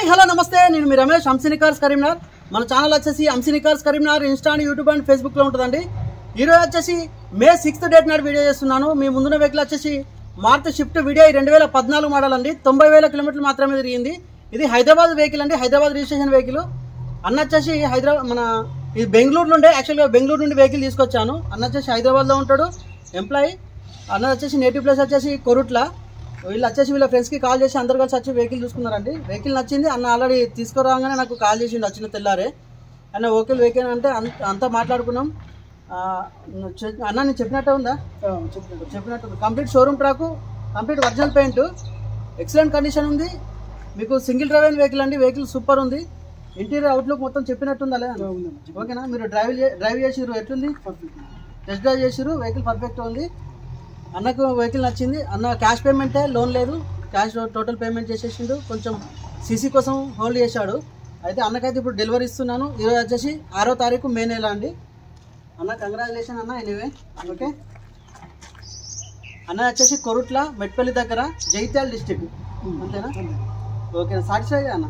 Hi hello నమస్తే, నేను మీ రమేష్, అంశిని కార్స్ కరీంనగర్. మన ఛానల్ వచ్చేసి Anshini cars Karimnagar insta, YouTube and ఫేస్బుక్లో ఉంటుందండి. ఈరోజు వచ్చేసి మే 6th డేట్ నాడు వీడియో చేస్తున్నాను. మీ ముందున్న వెహికల్ వచ్చేసి మారుతి షిఫ్ట్ వీడియో 2014 మోడల్ అండి. 90,000 కిలోమీటర్లు మాత్రమే తిరిగింది. ఇది హైదరాబాద్ వెహికల్ అండి, హైదరాబాద్ రిజిస్ట్రేషన్ వెహికల్. అన్న వచ్చేసి ఇది బెంగళూరులో ఉండే, యాక్చువల్గా బెంగళూరు నుండి వెహికల్ తీసుకొచ్చాను. అన్న వచ్చేసి హైదరాబాద్లో ఉంటాడు, ఎంప్లాయీ. అన్న వచ్చేసి నేటివ్ ప్లేస్ వచ్చేసి కొరుట్ల. వీళ్ళు వచ్చేసి వీళ్ళ ఫ్రెండ్స్కి కాల్ చేసి అందరు కలిసి వచ్చి వెహికల్ చూసుకున్నారండి. వెహికల్ నచ్చింది. అన్న ఆల్రెడీ తీసుకురాగానే నాకు కాల్ చేసిండు వచ్చిన తెల్లారే. అన్న ఓకే వెహికల్ అంటే అంతా మాట్లాడుకున్నాం. అన్న నేను చెప్పినట్టే ఉందా? చెప్పినట్టు complete showroom track, complete original paint, excellent condition ఉంది. మీకు సింగిల్ డ్రైవ్ వెహికల్ అండి. వెహికల్ సూపర్ ఉంది. ఇంటీరియర్ అవుట్లుక్ మొత్తం చెప్పినట్టుందా లేదా? ఓకేనా? మీరు డ్రైవ్ చేసిర్రు, ఎట్లుంది? టెస్ట్ డ్రైవ్ చేసిర్రు, వెహికల్ పర్ఫెక్ట్ ఉంది. అన్నకు వెహికల్ నచ్చింది. అన్న క్యాష్ పేమెంటే, లోన్ లేదు, క్యాష్ టోటల్ పేమెంట్ చేసేసిండు. కొంచెం సీసీ కోసం హోల్డ్ చేశాడు. అయితే అన్నకైతే ఇప్పుడు డెలివరీ ఇస్తున్నాను. ఈరోజు వచ్చేసి 6వ తారీఖు మే నెల అండి. అన్న కంగ్రాచులేషన్ అన్న. Anyway okay. అన్న వచ్చేసి కొరుట్ల మెట్పల్లి దగ్గర, జైత్యాల డిస్టిక్. అంతేనా? ఓకే, సాటిస్ఫై అన్న.